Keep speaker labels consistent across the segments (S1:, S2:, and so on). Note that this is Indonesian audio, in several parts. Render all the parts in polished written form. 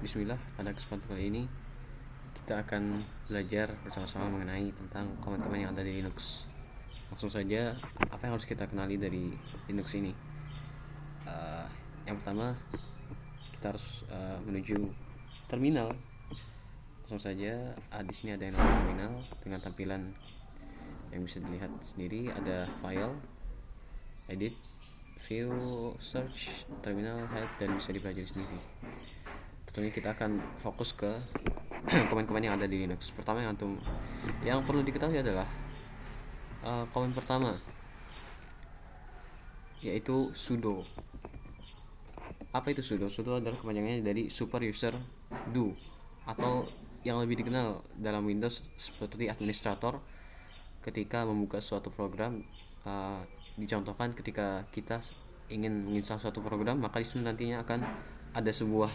S1: Bismillah, pada kesempatan kali ini kita akan belajar bersama-sama mengenai tentang komen-komen yang ada di Linux. Langsung saja, apa yang harus kita kenali dari Linux ini? Yang pertama, kita harus menuju terminal. Langsung saja, di sini ada yang namanya terminal dengan tampilan yang bisa dilihat sendiri. Ada file, edit, view, search, terminal, hide, dan bisa dipelajari sendiri. Tentunya kita akan fokus ke komen-komen yang ada di Linux. Pertama yang perlu diketahui adalah komen pertama, yaitu sudo. Apa itu sudo? Sudo adalah kepanjangannya dari super user do, atau yang lebih dikenal dalam Windows seperti administrator. Ketika membuka suatu program, dicontohkan ketika kita ingin menginstal suatu program, maka di situ nantinya akan ada sebuah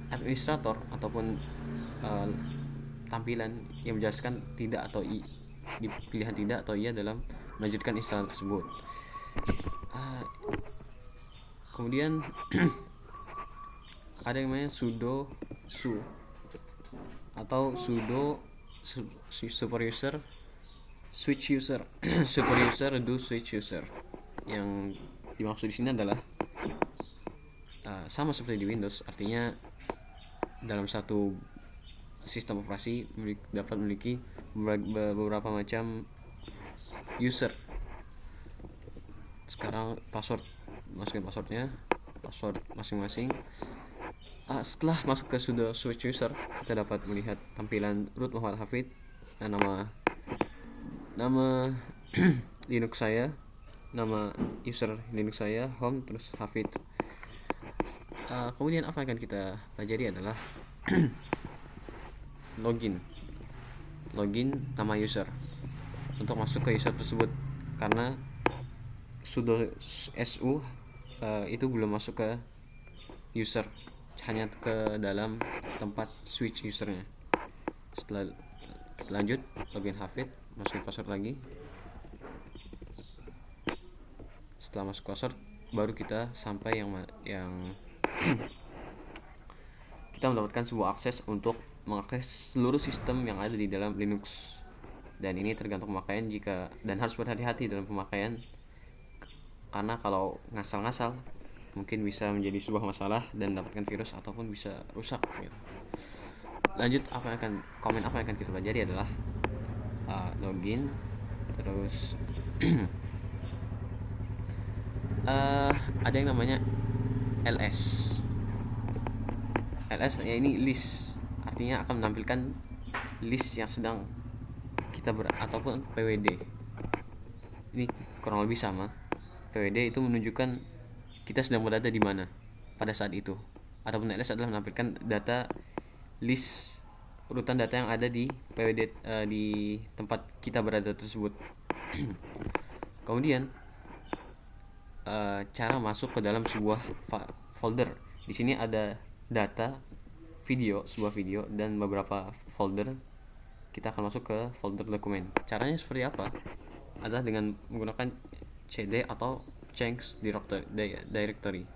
S1: administrator ataupun tampilan yang menjelaskan tidak atau di pilihan tidak atau iya dalam melanjutkan instalan tersebut. Kemudian ada yang namanya sudo su atau sudo super user switch user super user do switch user. Yang dimaksud di sini adalah sama seperti di Windows, artinya dalam satu sistem operasi dapat memiliki beberapa macam user. Sekarang masukin passwordnya, password masing-masing. Setelah masuk ke sudo switch user, kita dapat melihat tampilan root Muhammad Hafid dan nama Linux saya, nama user Linux saya, home, terus Hafid. Kemudian apa yang akan kita pelajari adalah login nama user untuk masuk ke user tersebut, karena sudo su itu belum masuk ke user, hanya ke dalam tempat switch usernya. Setelah kita lanjut login Hafid, masukin password lagi. Setelah masuk password, baru kita sampai yang kita mendapatkan sebuah akses untuk mengakses seluruh sistem yang ada di dalam Linux. Dan ini tergantung pemakaian, dan harus berhati-hati dalam pemakaian, karena kalau ngasal-ngasal mungkin bisa menjadi sebuah masalah dan mendapatkan virus ataupun bisa rusak gitu. Lanjut, apa yang akan kita pelajari adalah login, terus ada yang namanya ls ya, ini list, artinya akan menampilkan list yang sedang kita ataupun PWD. Ini kurang lebih sama. PWD itu menunjukkan kita sedang berada di mana pada saat itu. Ataupun ls adalah menampilkan data list, urutan data yang ada di PWD di tempat kita berada tersebut. Kemudian cara masuk ke dalam sebuah folder. Di sini ada data sebuah video dan beberapa folder. Kita akan masuk ke folder dokumen. Caranya seperti apa? Adalah dengan menggunakan cd atau change directory.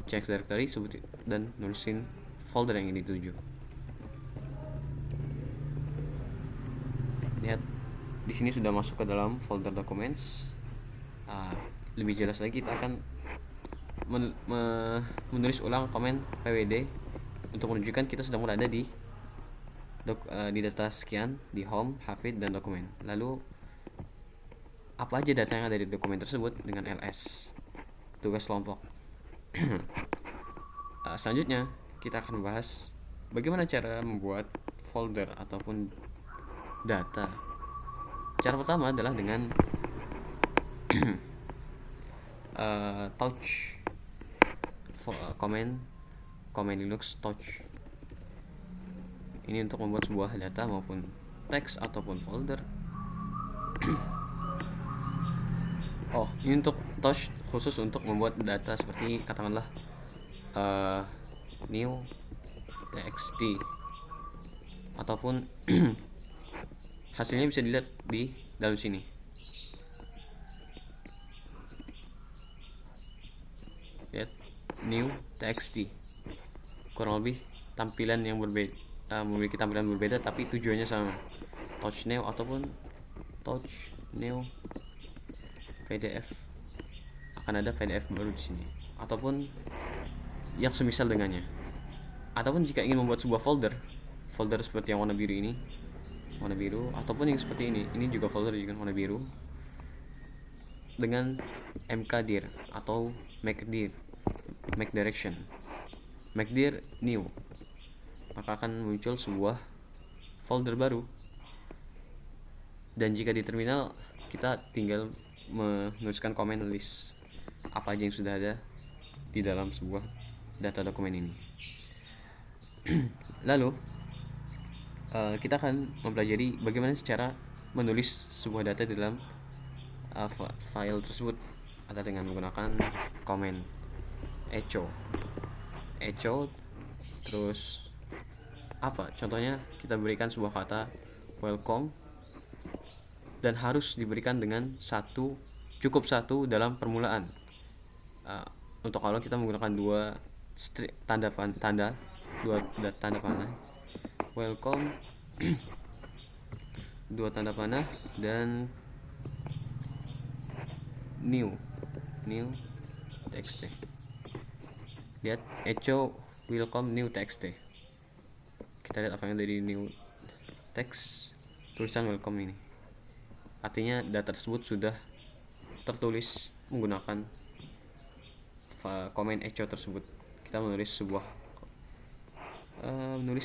S1: Change directory dan nulisin folder yang ingin dituju. Lihat, di sini sudah masuk ke dalam folder documents. Lebih jelas lagi, kita akan menulis ulang komen pwd untuk menunjukkan kita sedang berada di data sekian, di home, Hafid, dan dokumen. Lalu apa aja data yang ada di dokumen tersebut dengan ls, tugas kelompok. Selanjutnya kita akan membahas bagaimana cara membuat folder ataupun data. Cara pertama adalah dengan touch command Linux touch. Ini untuk membuat sebuah data maupun teks ataupun folder. Ini untuk touch khusus untuk membuat data seperti katakanlah new txt, ataupun hasilnya bisa dilihat di dalam sini. Lihat, new txt. kurang lebih tampilan yang berbeda, memiliki tampilan berbeda tapi tujuannya sama. Touch New ataupun Touch New PDF, akan ada PDF baru di sini ataupun yang semisal dengannya. Ataupun jika ingin membuat sebuah folder seperti yang warna biru ini, warna biru, ataupun yang seperti ini juga folder juga warna biru dengan mkdir atau make direction, make dir new, maka akan muncul sebuah folder baru. Dan jika di terminal kita tinggal menuliskan comment list apa aja yang sudah ada di dalam sebuah data dokumen ini. Lalu kita akan mempelajari bagaimana cara menulis sebuah data di dalam file tersebut atau dengan menggunakan comment echo. Terus apa contohnya, kita berikan sebuah kata welcome dan harus diberikan dengan cukup satu dalam permulaan. Untuk kalau kita menggunakan dua tanda panah welcome dua tanda panah dan new txt. Lihat echo welcome new txt. Kita lihat apa yang dari new text, tulisan welcome ini. Artinya data tersebut sudah tertulis menggunakan comment echo tersebut. Kita menulis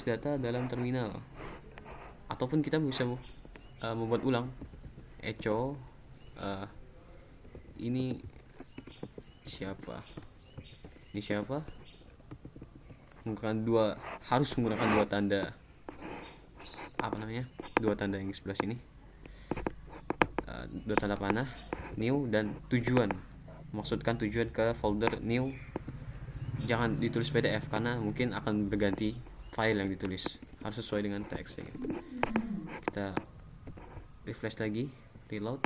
S1: data dalam terminal, ataupun kita bisa membuat ulang echo ini siapa harus menggunakan dua tanda yang di sebelah sini, dua tanda panah new dan tujuan, maksudkan tujuan ke folder new. Jangan ditulis PDF karena mungkin akan berganti file yang ditulis, harus sesuai dengan teks. Kita refresh lagi, reload,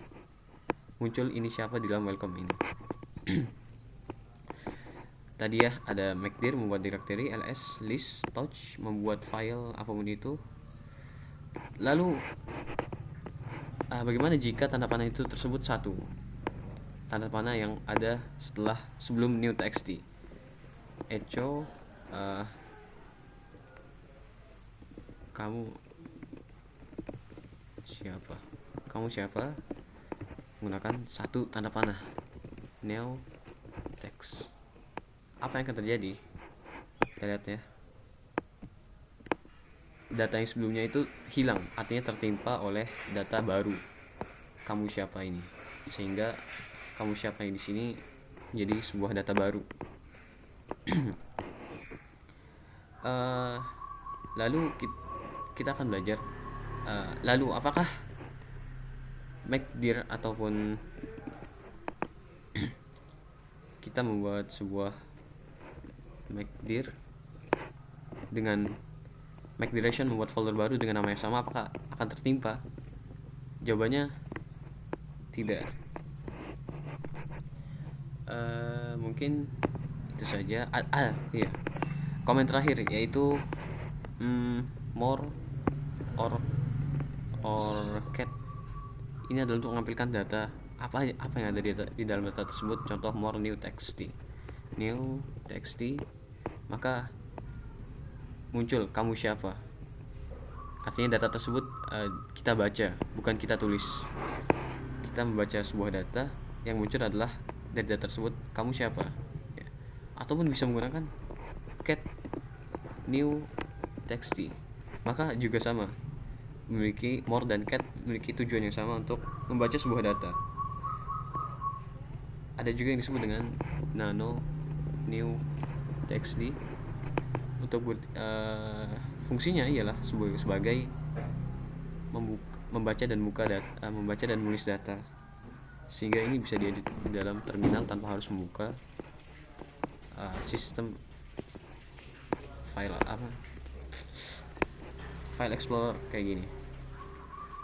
S1: muncul ini siapa di dalam welcome ini. Tadi ya ada make dir, membuat directory, ls, list, touch, membuat file apapun itu. Lalu bagaimana jika tanda panah itu tersebut satu, tanda panah yang ada sebelum new txt. Echo kamu siapa menggunakan satu tanda panah new text. Apa yang akan terjadi? Kita lihat ya, data yang sebelumnya itu hilang, artinya tertimpa oleh data baru kamu siapa ini, sehingga kamu siapa yang di sini menjadi sebuah data baru. Lalu kita akan belajar lalu apakah make dir ataupun kita membuat sebuah make dir dengan make direction, membuat folder baru dengan nama yang sama, apakah akan tertimpa? Jawabannya tidak. Mungkin itu saja. Iya, komen terakhir yaitu more or cat. Ini adalah untuk menampilkan data apa yang ada di dalam data tersebut. Contoh more new txt, maka muncul kamu siapa. Artinya data tersebut kita baca, bukan kita tulis. Kita membaca sebuah data, yang muncul adalah dari data tersebut kamu siapa ya. Ataupun bisa menggunakan cat new txt, maka juga sama, memiliki more dan cat memiliki tujuan yang sama untuk membaca sebuah data. Ada juga yang disebut dengan nano new txt. Untuk fungsinya ialah sebagai membaca dan menulis data, sehingga ini bisa diedit di dalam terminal tanpa harus membuka sistem file explorer kayak gini,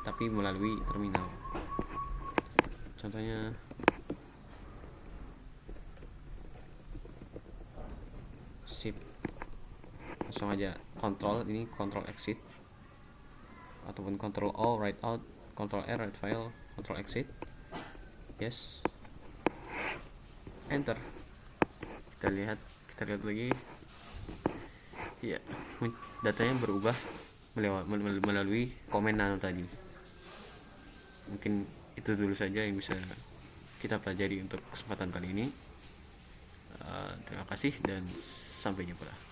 S1: tapi melalui terminal. Contohnya sip langsung aja control exit ataupun control O write out, control R write file, control exit, yes, enter. Kita lihat lagi ya, datanya berubah melalui komen nano tadi. Mungkin itu dulu saja yang bisa kita pelajari untuk kesempatan kali ini. Terima kasih dan sampai jumpa.